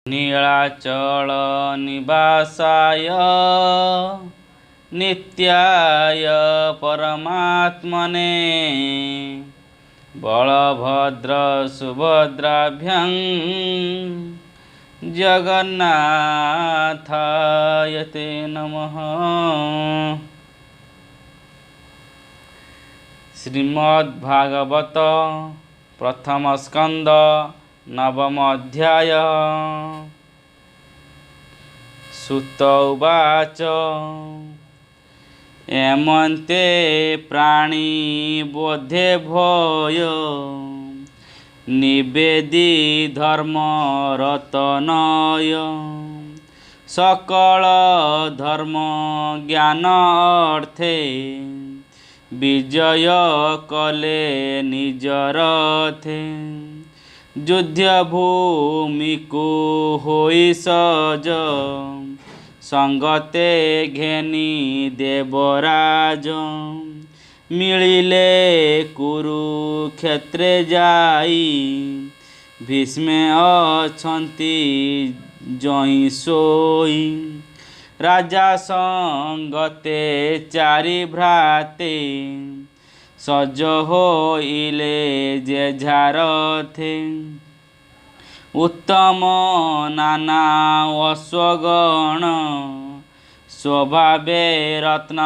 नीलाचल निवासाय नित्याय परमात्मने बलभद्र सुभद्राभ्यां जगन्नाथाय ते नमः। श्रीमद्भागवत प्रथम स्कंद नवम अध्याय। सुत उवाच एमन्ते प्राणी बोधे भय निवेदि धर्म रतनय सकल धर्म ज्ञान अर्थे विजय कले निजरथे युद्ध भूमि को होई सज संगते घेनी देवराज मिलिले कुरुक्षेत्रे जाई भीष्मे अछंती जई सोई राजा संगते चारि भ्राते सज होइले जे झारथे उत्तम नाना अश्वगण स्वभावे रत्न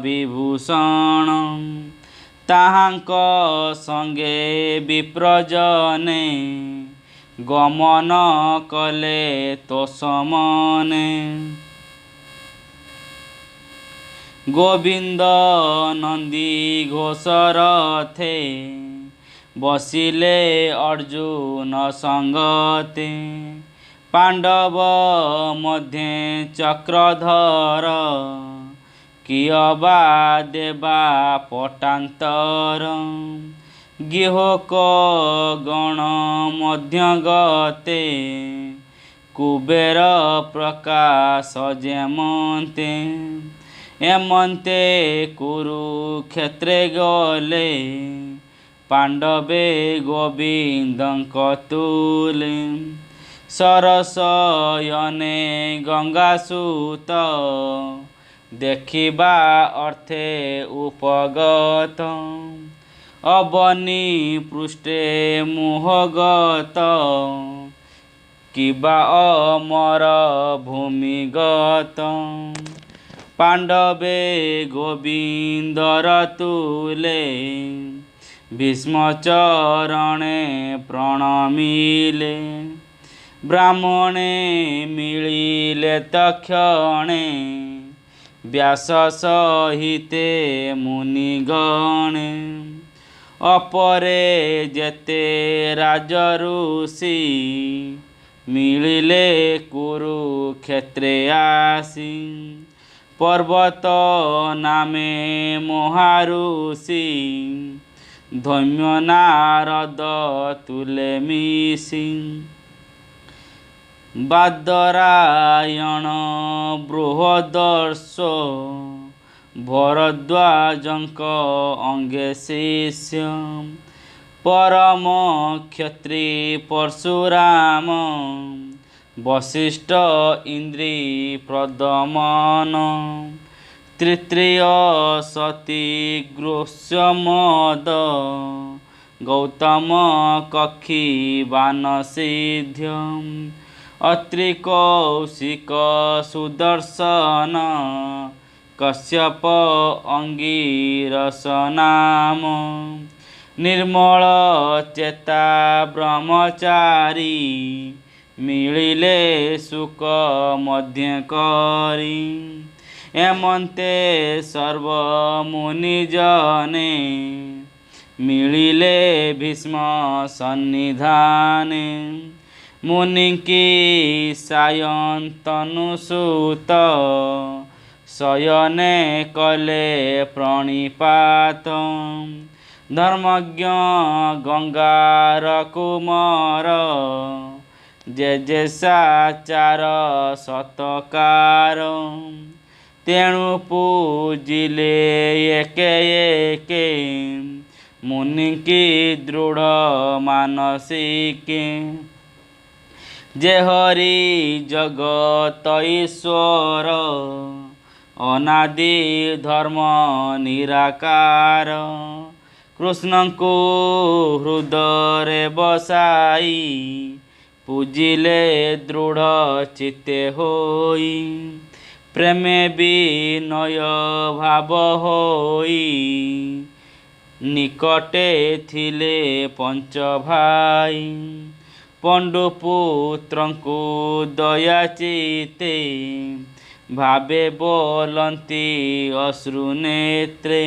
विभूषण ताहांक संगे विप्रजने गमन कले तोषमने गोविंद नंदी घोषरथे बसिले अर्जुन संगते पांडव मध्ये चक्रधर कियबा देवा पटांतर गिहोक गण मध्य गते कुबेर प्रकाश जेमन्ते एमन्ते कुरुक्षेत्रे गले पांडवे गोविंदंक तुले सरसयने गंगासूत देखिबा अर्थे उपगत अवनी पृष्ठे मुहगत किबा अमर भूमिगत पांडवे गोविंदर तुले भीष्मचरणे प्रणमिले ब्राह्मणे मिलिले तक्षणे व्यास सहिते मुनिगणे अपरे जेते राजऋषि मिलिले कुरुक्षेत्रे आसी पर्वत नामे महाऋषि धम्य नारद तुले मिसी बादरायण बृहदर्श भरद्वाजंक अंगे शिष्य परम क्षत्रि परशुराम वशिष्ठ इंद्री प्रदमन तृतीय सती ग्रोष्यमद गौतम कक्षी बानसिद्ध्य अत्रि कौशिक सुदर्शन कश्यप अंगिरस नाम निर्मल चेता ब्रह्मचारी मिलिले सुख मध्य करी एमन्ते सर्व मुनिजने मिलिले भीष्म सन्निधाने मुनिकी सायन्तनुसुत शयने कले प्रणिपात धर्मज्ञ गंगार कुमार जे साचार सतकार तेणु पूजिले एके एके मुनि की दृढ़ मानसिक ଯେ ହରି ଜଗତ ଈଶ୍ୱର ଅନାଦି ଧର୍ମ ନିରାକାର କୃଷ୍ଣଙ୍କୁ ହୃଦୟରେ ବସାଇ ପୂଜିଲେ ଦୃଢ଼ ଚିତ୍ତେ ହୋଇ ପ୍ରେମେ ବିନୟ ଭାବ ହୋଇ ନିକଟେ ଥିଲେ ପଞ୍ଚ ଭାଇ ପଣ୍ଡୁପୁତ୍ରଙ୍କୁ ଦୟା ଚିତ୍ତେ ଭାବେ ବୋଲନ୍ତି ଅଶ୍ରୁ ନେତ୍ରେ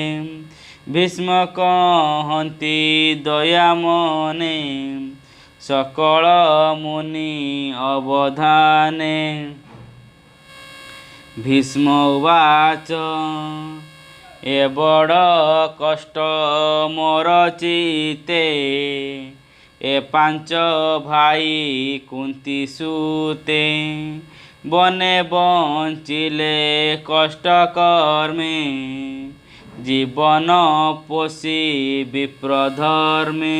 ଭୀଷ୍ମ କହନ୍ତି ଦୟା ମନେ ସକଳ ମୁନି ଅବଧାନେ ଭୀଷ୍ମ ଉବାଚ ଏ ବଡ଼ କଷ୍ଟ ମୋର ଚିତ୍ତେ ଏ ପାଞ୍ଚ ଭାଇ କୁନ୍ତି ସୁତେ ବନେ ବଞ୍ଚିଲେ କଷ୍ଟ କର୍ମେ ଜୀବନ ପୋଷି ବିପ୍ରଧର୍ମେ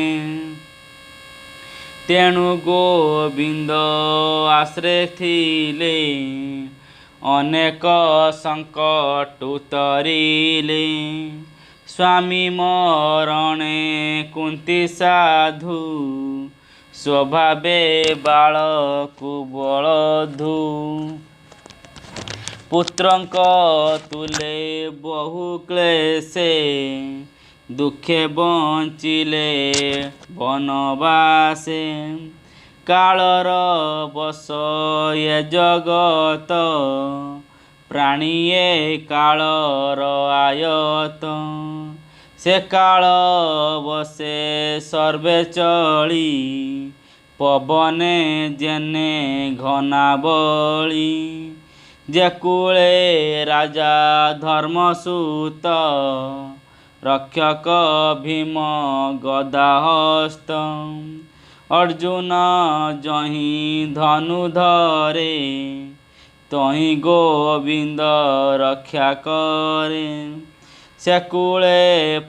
ତେଣୁ ଗୋବିନ୍ଦ ଆଶ୍ରେ ଥିଲେ ଅନେକ ସଙ୍କଟ ଉତ୍ତରିଲେ ସ୍ୱାମୀ ମରଣେ କୁନ୍ତି ସାଧୁ ସ୍ୱଭାବେ ବାଳକୁ ବଳଧୁ ପୁତ୍ରଙ୍କ ତୁଲେ ବହୁ କ୍ଲେଶେ ଦୁଃଖେ ବଞ୍ଚିଲେ ବନବାସେ କାଳର ବଶ ଏ ଜଗତ ପ୍ରାଣୀଏ କାଳର ଆୟତ ସେ କାଳ ବସେ ସର୍ବେ ଚଳି ପବନେ ଯେନେ ଘନାବଳି ଯେ କୂଳେ ରାଜା ଧର୍ମସୂତ ରକ୍ଷକ ଭୀମ ଗଦାହସ୍ତ ଅର୍ଜୁନ ଯହିଁ ଧନୁ ଧରେ ତହିଁ ଗୋବିନ୍ଦ ରକ୍ଷା କରେ ସେ କୂଳେ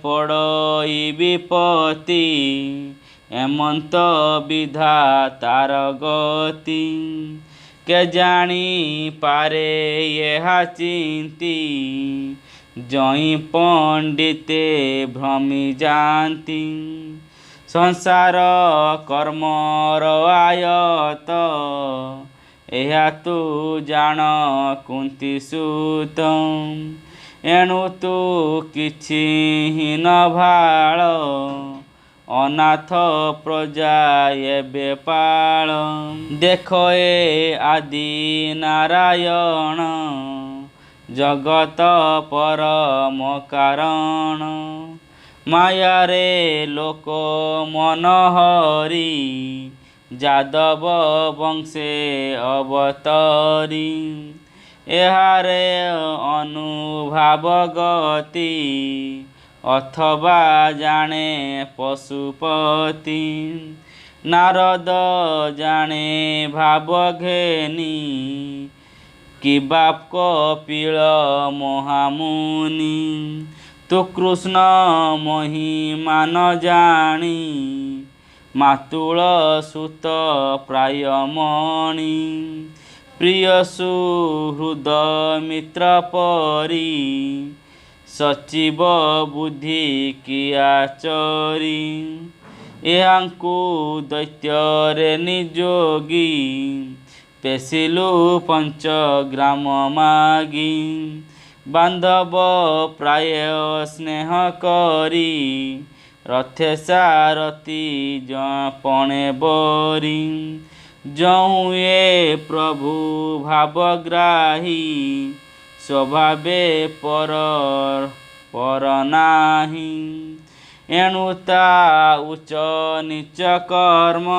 ପଡ଼ଇ ବିପତ୍ତି ଏମନ୍ତ ବିଧାତାର ଗତି କେ ଜାଣି ପାରେ ଏହା ଚିନ୍ତି ଯହିଁ ପଣ୍ଡିତେ ଭ୍ରମି ଯାନ୍ତି ସଂସାର କର୍ମର ଆୟତ ଏହା ତୁ ଜାଣ କୁନ୍ତି ସୁତ ଏଣୁ ତୁ କିଛି ହୀନ ଭାଳ ଅନାଥ ପ୍ରଜା ଏବେ ପାଳ ଦେଖ ଏ ଆଦି ନାରାୟଣ ଜଗତ ପରମ କାରଣ ମାୟାରେ ଲୋକ ମନହରି ଯାଦବ ବଂଶେ ଅବତରି ଏହାରେ ଅନୁଭାବ ଗତି ଅଥବା ଜାଣେ ପଶୁପତି ନାରଦ ଜାଣେ ଭାବ ଘେନି କିବା କପିଳ ମହାମୁନି ତୁ କୃଷ୍ଣ ମହିମାନ ଜାଣି ମାତୁଳ ସୁତ ପ୍ରାୟମଣି ପ୍ରିୟ ସୁହୃଦ ମିତ୍ର ପରି ସଚିବ ବୁଦ୍ଧି କିଆଚରି ଏହାଙ୍କୁ ଦୈତ୍ୟରେ ନିଯୋଗୀ ପେଶିଲୁ ପଞ୍ଚଗ୍ରାମ ମାଗି ବାନ୍ଧବ ପ୍ରାୟ ସ୍ନେହ କରି ରଥେ ସାରଥି ପଣେ ବରି ଯଉଁ ଏ ପ୍ରଭୁ ଭାବଗ୍ରାହୀ ସ୍ୱଭାବେ ପର ନାହିଁ ଏଣୁ ତା ଉଚ୍ଚ ନିଚ କର୍ମ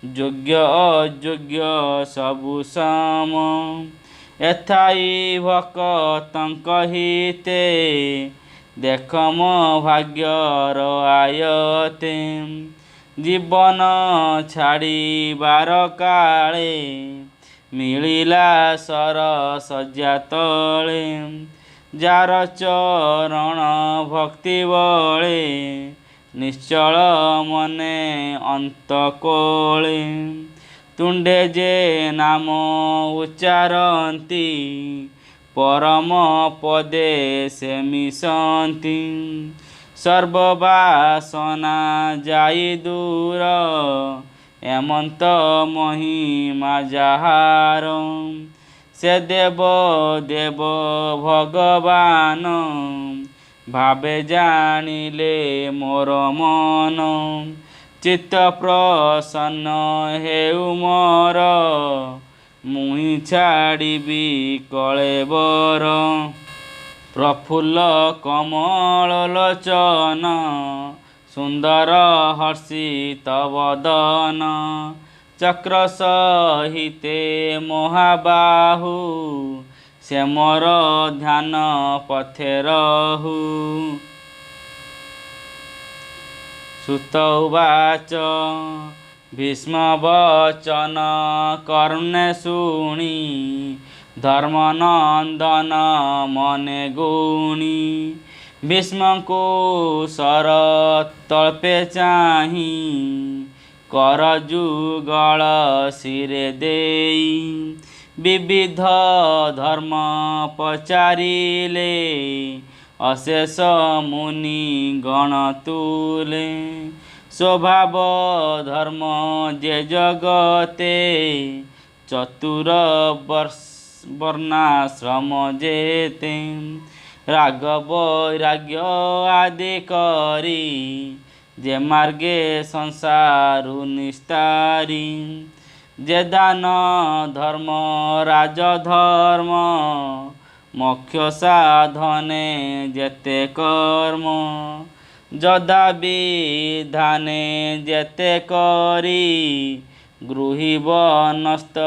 ଯୋଗ୍ୟ ଅଯୋଗ୍ୟ ସବୁ ସମ ଏଥାଇ ଭକତଙ୍କ ହିତେ ଦେଖ ମୋ ଭାଗ୍ୟର ଆୟତେ ଜୀବନ ଛାଡ଼ିବାର କାଳେ ମିଳିଲା ସରଶଯ୍ୟା ତଳେ ଯାର ଚରଣ ଭକ୍ତି ବଳେ ନିଶ୍ଚଳ ମନେ ଅନ୍ତ କୋଳେ ତୁଣ୍ଡେ ଯେ ନାମ ଉଚ୍ଚାରନ୍ତି ପରମ ପଦେ ସେ ମିଶନ୍ତି। ସର୍ବବାସନା ଯାଇ ଦୂର ଏମନ୍ତ ମହିମା ଯାହାର। ସେ ଦେବ ଦେବ ଭଗବାନ ଭାବେ ଜାଣିଲେ ମୋର ମନ। ଚିତ୍ତ ପ୍ରସନ୍ନ ହେଉ ମୋର ମୁହିଁ ଛାଡ଼ିବି କଳେବର। ପ୍ରଫୁଲ୍ଲ କମଳ ଲୋଚନ ସୁନ୍ଦର ହର୍ଷିତ ବଦନ। ଚକ୍ର ସହିତେ ମହାବାହୁ ସେ ମୋର ଧ୍ୟାନ ପଥେ ରହୁ। ସୁତ ଉବାଚ ଭୀଷ୍ମ ବଚନ କର୍ଣ୍ଣେ ଶୁଣି ଧର୍ମନନ୍ଦନ ମନେ ଗୁଣି। ଭୀଷ୍ମଙ୍କୁ ଶର ତଳ୍ପେ ଚାହିଁ କର ଯୁଗଳ ଶିରେ ଦେଇ। ବିବିଧ ଧର୍ମ ପଚାରିଲେ ଅଶେଷ ମୁନି ଗଣ ତୁଲେ। ସ୍ୱଭାବ ଧର୍ମ ଯେ ଜଗତେ ଚତୁର ବର୍ଣ୍ଣାଶ୍ରମ ଯେତେ। ରାଗ ବୈରାଗ୍ୟ ଆଦି କରି ଯେ ମାର୍ଗେ ସଂସାରୁ ନିସ୍ତାରି। ଯେ ଦାନ ଧର୍ମ ରାଜଧର୍ମ ମୋକ୍ଷ ସାଧନେ ଯେତେ କର୍ମ। ଯଦା ବିଧାନେ ଯେତେ କରି ଗୃହୀବ ନସ୍ତ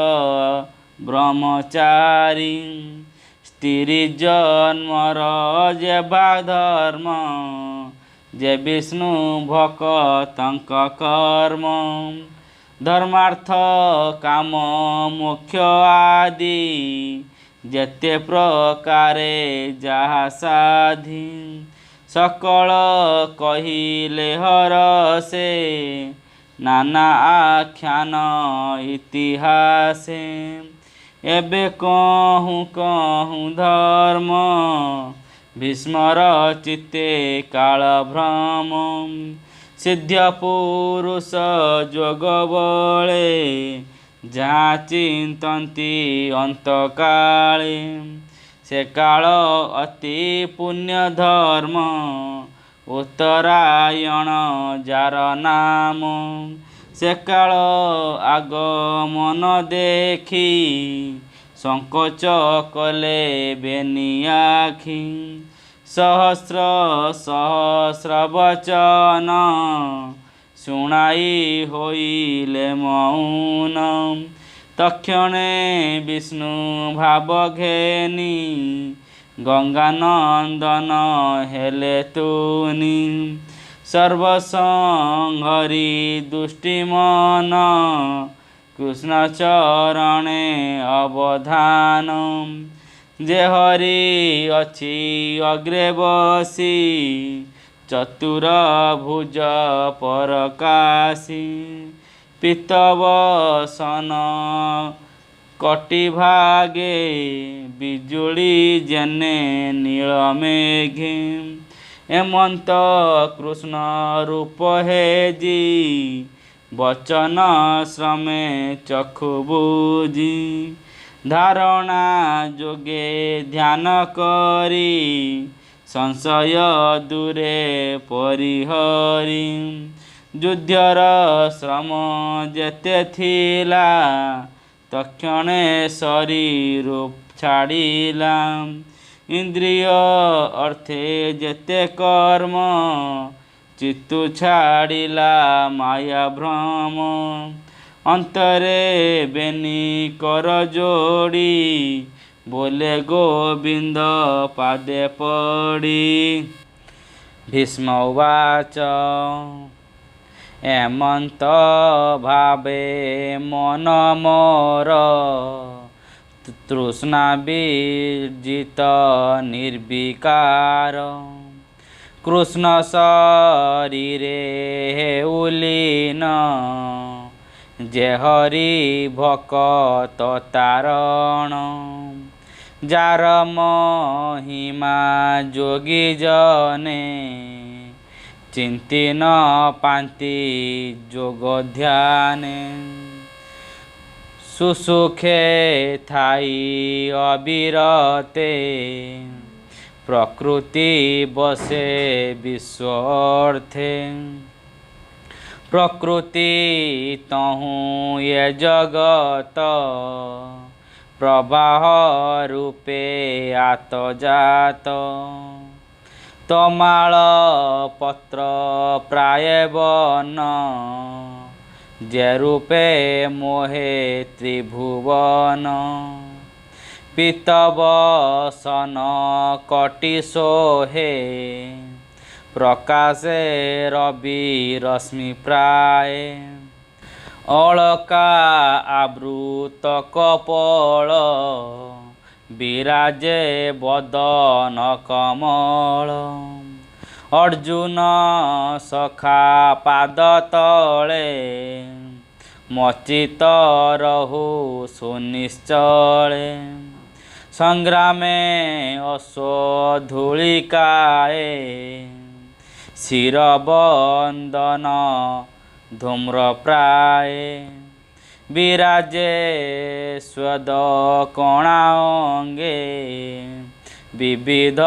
ବ୍ରହ୍ମଚାରୀ। ସ୍ତ୍ରୀ ଜନ୍ମର ଯେ ଧର୍ମ ଯେ ବିଷ୍ଣୁ ଭକ୍ତଙ୍କ କର୍ମ। ଧର୍ମାର୍ଥ କାମ ମୋକ୍ଷ ଆଦି ଯେତେ ପ୍ରକାରେ ଯାହା ସାଧି। ସକଳ କହିଲେ ହରଷେ ନାନା ଆଖ୍ୟାନ ଇତିହାସେ। ଏବେ କହୁଁ କହୁଁ ଧର୍ମ ଭୀଷ୍ମର ଚିତ୍ତେ କାଳ ଭ୍ରମ। ସିଦ୍ଧ ପୁରୁଷ ଯୋଗ ବଳେ ଯାହା ଚିନ୍ତନ୍ତି ଅନ୍ତକାଳେ। ସେ କାଳ ଅତି ପୁଣ୍ୟ ଧର୍ମ ଉତ୍ତରାୟଣ ଯାର ନାମ। ସେ କାଳ ଆଗମନ ଦେଖି ସଂକୋଚ କଲେ ବେନି ଆଖି। ସହସ୍ର ସହସ୍ର ବଚନ ଶୁଣାଇ ହୋଇଲେ ମୌନ। ତକ୍ଷଣେ ବିଷ୍ଣୁ ଭାବ ଘେନି ଗଙ୍ଗାନନ୍ଦନ ହେଲେ ତୁନି। ସର୍ବସଂହରି ଦୁଷ୍ଟି ମନ କୃଷ୍ଣ ଚରଣେ ଅବଧାନ। ଯେ ହରି ଅଛି ଅଗ୍ରେ ବସି ଚତୁର ଭୁଜ ପରକାଶୀ। ପିତବସନ କଟି ଭାଗେ ବିଜୁଳି ଯେନେ ନୀଳ ମେଘେ। ଏମନ୍ତ କୃଷ୍ଣ ରୂପ ହେଜି ବଚନ ଶ୍ରମେ ଚକ୍ଷୁ ବୁଜି। ଧାରଣା ଯୋଗେ ଧ୍ୟାନ କରି ସଂଶୟ ଦୂରେ ପରିହରି। ଯୁଦ୍ଧର ଶ୍ରମ ଯେତେ ଥିଲା ତକ୍ଷଣେ ଶରୀର ଛାଡ଼ିଲା। ଇନ୍ଦ୍ରିୟ ଅର୍ଥେ ଯେତେ କର୍ମ ଚିତ୍ତୁ ଛାଡ଼ିଲା ମାୟା ଭ୍ରମ। ଅନ୍ତରେ ବେନି କର ଯୋଡ଼ି ବୋଲେ ଗୋବିନ୍ଦ ପାଦେ ପଡ଼ି। ଭୀଷ୍ମ ଉବାଚ ଏମନ୍ତ ଭାବେ ମନ ମୋର ତୃଷ୍ଣା ବିଜିତ ନିର୍ବିକାର। କୃଷ୍ଣ ଶରୀରେ ହେଉ ଲୀନ ଯେ ହରି ଭକତ ତାରଣ ଯାର ମହିମା ଯୋଗୀ ଜନେ ଚିନ୍ତି ନ ପାନ୍ତି ଯୋଗ ଧ୍ୟାନେ ସୁସୁଖେ ଥାଇ ଅବିରତେ ପ୍ରକୃତି ବସେ ବିଶ୍ୱର୍ଥେ ପ୍ରକୃତି ତହୁଁ ଏ ଜଗତ ପ୍ରବାହ ରୂପେ ଆତଜାତ ତମାଳ ପତ୍ର ପ୍ରାୟ ବନ ଯେ ରୂପେ ମୋহে ତ୍ରିଭୁବନ ପିତବସନ କଟି ଶୋହେ ପ୍ରକାଶେ ରବି ରଶ୍ମି ପ୍ରାୟ ଅଳକା ଆବୃତ କପଳ ବିରାଜେ ବଦନ କମଳ ଅର୍ଜୁନ ସଖା ପାଦ ତଳେ ମଚିତ ରହୁ ସୁନିଶ୍ଚଳେ ସଂଗ୍ରାମେ ଅଶ୍ୱଧୂଳିକାଏ ଶିରବନ୍ଦନ ଧୂମ୍ରପ୍ରାୟ ବିରାଜେ ସ୍ୱଦ କଣା ଅଙ୍ଗେ ବିବିଧ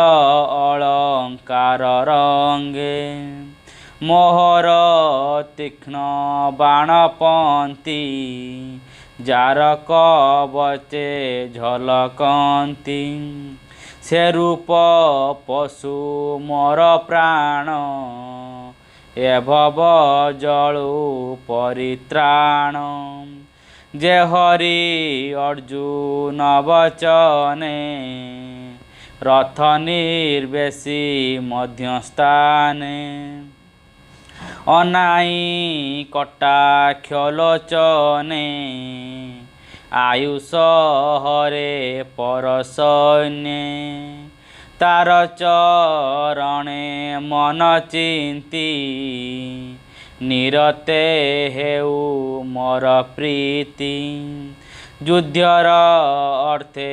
ଅଳଙ୍କାର ରଙ୍ଗେ ମୋହର ତୀକ୍ଷ୍ଣ ବାଣପନ୍ତି ଯାର କବଚେ ଝଲକନ୍ତି ସେ ରୂପ ପଶୁ ମୋର ପ୍ରାଣ ଏ ଭବ ଜଳୁ ପରିତ୍ରାଣ ଯେ ହରି ଅର୍ଜୁନ ବଚନେ ରଥ ନିର୍ବେଶୀ ମଧ୍ୟସ୍ଥାନେ ଅନାଇ କଟାକ୍ଷ ଲୋଚନେ ଆୟୁଷ ହରେ ପରସୈନ୍ୟେ ତାର ଚରଣେ ମନ ଚିନ୍ତି ନିରତେ ହେଉ ମୋର ପ୍ରୀତି ଯୁଦ୍ଧର ଅର୍ଥେ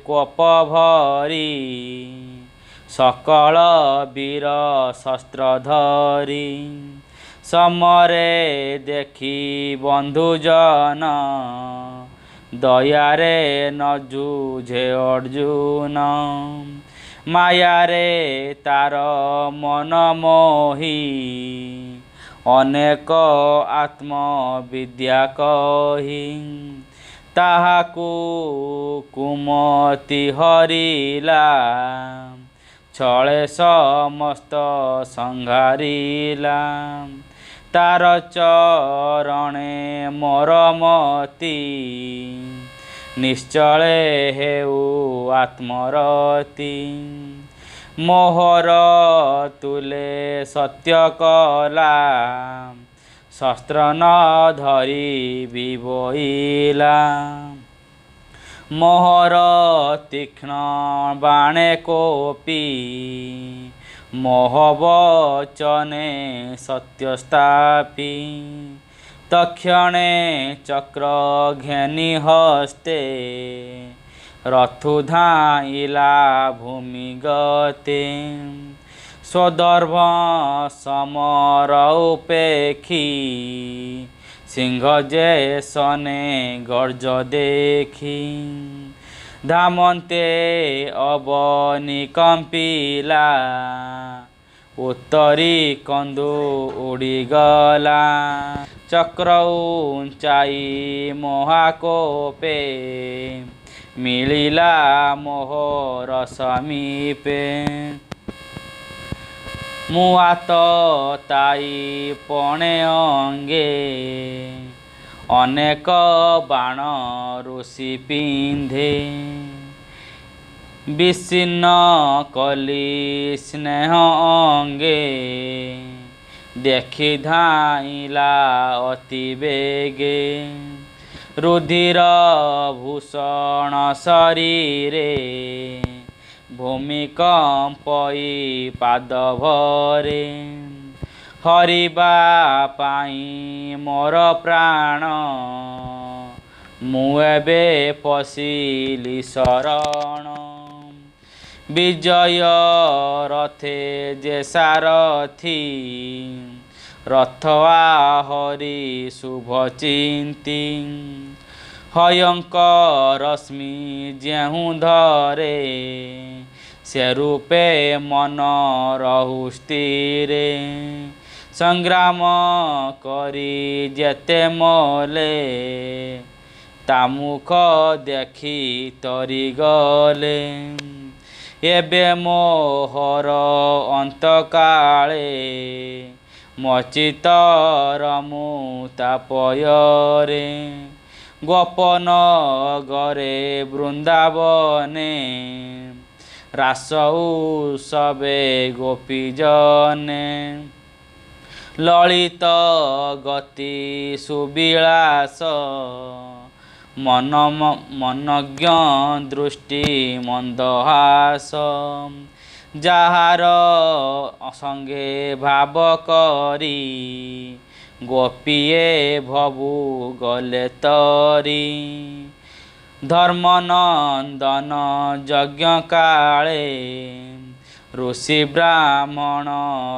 କୋପ ଭରି ସକଳ ବୀର ଶସ୍ତ୍ର ଧରି ସମରେ ଦେଖି ବନ୍ଧୁଜନ ଦୟାରେ ନ ଯୁଝେ ଅର୍ଜୁନ ମାୟାରେ ତାର ମନ ମୋହି ଅନେକ ଆତ୍ମବିଦ୍ୟା କହି ତାହାକୁ କୁମତି ହରିଲା ଛଳେ ସମସ୍ତ ସଂଘାରିଲା ତାର ଚରଣେ ମୋର ମତି ନିଶ୍ଚଳେ ହେଉ ଆତ୍ମରତି ମୋହର ତୁଲେ ସତ୍ୟ କଲା ଶସ୍ତ୍ର ନ ଧରି ବିବୋଇଲା ମୋହର ତୀକ୍ଷ୍ଣ ବାଣେ କୋପି ମୋହବଚନେ ସତ୍ୟସ୍ଥାପି ତକ୍ଷଣେ ଚକ୍ର ଘେନି ହସ୍ତେ ରଥୁ ଧାଇଲା ଭୂମି ଗତେ ସ୍ୱଦର୍ଭ ସମର ଉପେକ୍ଷୀ ସିଂହ ଯେ ସନେ ଗର୍ଜ ଦେଖି ଧାମନ୍ତେ ଅବନି କମ୍ପିଲା ଉତ୍ତରୀ କନ୍ଦୁ ଉଡ଼ିଗଲା ଚକ୍ର ଉଞ୍ଚାଇ ମହାକୋପେ ମିଳିଲା ମୋହର ସମୀପେ ମୁଆତ ତାଇ ପଣେ ଅଙ୍ଗେ ଅନେକ ବାଣ ଋଷି ପିନ୍ଧେ ବିଚ୍ଛିନ୍ନ କଲି ସ୍ନେହ ଅଙ୍ଗେ ଦେଖି ଧାଇଲା ଅତି ବେଗେ ରୁଧିର ଭୂଷଣ ଶରୀରେ ଭୂମିକମ୍ପଇ ପାଦ ଭରେ हरिबा पाई मोर प्राण मु एबे पशिली शरण विजय रथे जे सारथी रथ आहरी शुभ चिंती हयंक रश्मि जेहू धरे से रूपे मन रहु स्थिरे संग्राम करी जेते मले तामुख देखी तरी गले एबे मोहर अंत काले मचितर मुतापयरे गोपन गरे वृंदावने रास सबे गोपीजने ललित गति सुविलास मनज्ञ दृष्टि मंदहास जार संगे भाव करी गोपीए भवु गले तरी धर्मनंदन यज्ञ काले ऋषि ब्राह्मण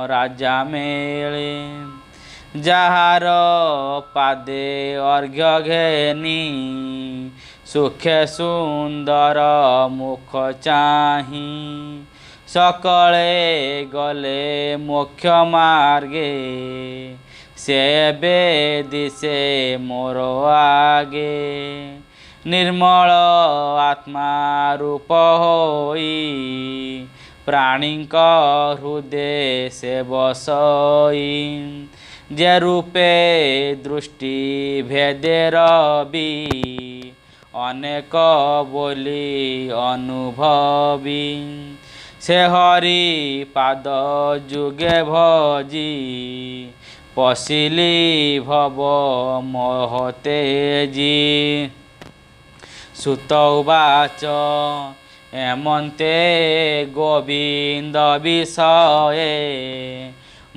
राजा मेले जार पादे अर्घ्य घेनी सुखे सुंदर मुख चाही सकले गले मोक्ष मार्गे से बे दिसे मोर आगे निर्मल आत्मा रूप होई प्राणी हृदय से बसई जे रूपे दृष्टि भेदे रवि अनेक बोली अनुभवी से हरि पाद जुगे भजी पशिली भव महतेजी सुतवाच एमंते गोविंद विषये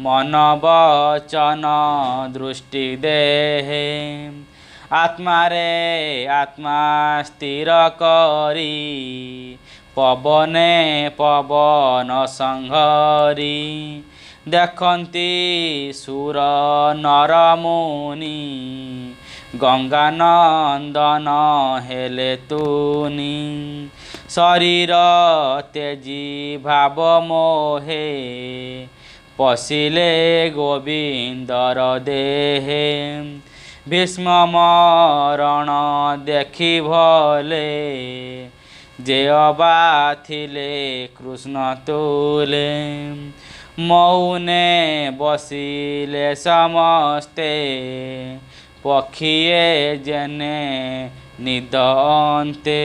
मन वचन दृष्टि देहे आत्मा रे आत्मा स्थिर करी पवने पवन संहरी देखंती सुर नर मुनि गंगा नंदन हेले तुनी शरीर तेजी भाव मोहे पशिले गोविंदर देहे भीष्म मरण देखि भले जे अबा थिले कृष्ण तुले मौने बसिले समस्ते पक्षीए जेने निदंते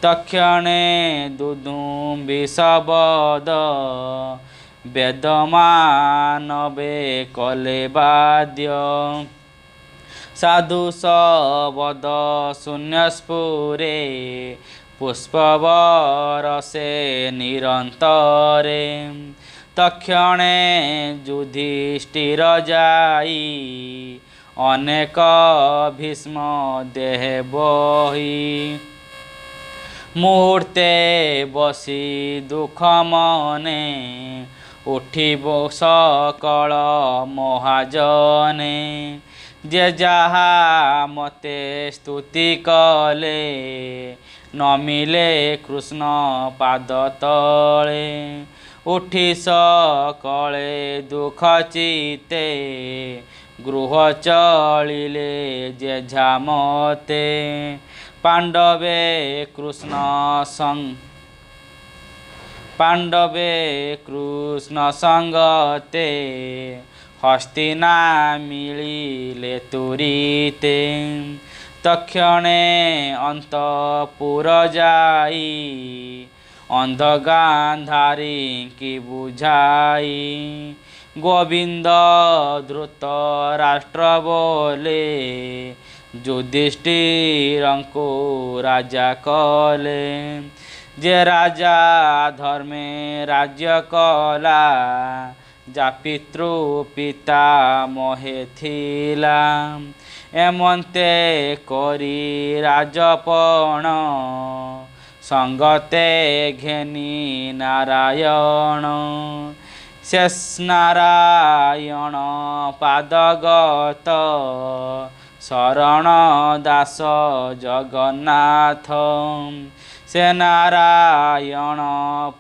तक्षणे दुदुम्बि शबद वेदमानवे कले वाद्य साधु शबद शून्य स्फुरे पुष्पवरसे निरंतरे तक्षणे युधिष्ठिर जाई अनेक भीष्म देह बही मुहूर्ते बसी दुख मने उठिब सकल महाजने जे जहा मते स्तुति कले नमिले कृष्ण पाद तले उठी सकले दुख चिते गृह चलिले जे झामते पांडवे कृष्ण संगते हस्तिना मिलिले तुरीते तक्षणे अंतपुर जाई अंध गांधारी की बुझाई गोविंद धृत राष्ट्र बोले युधिष्ठिरंको राजा कले जे राजा धर्मे राज्य कला जा पितृ पिता महे थिला एमंते करी राजपण संगते घेनी नारायण शेष नारायण पादगत शरण दास जगन्नाथ से नारायण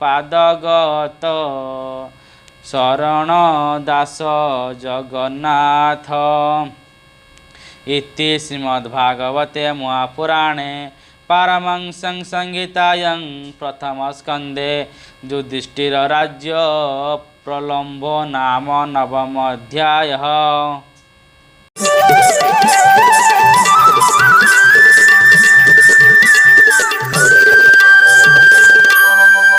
पादगत शरण दास जगन्नाथ। इति श्रीमद्भागवते महापुराणे पारमहंस्यां संहितायां प्रथमस्कन्धे युधिष्ठिर राज्य प्रलम्भो नाम नवमोऽध्यायः।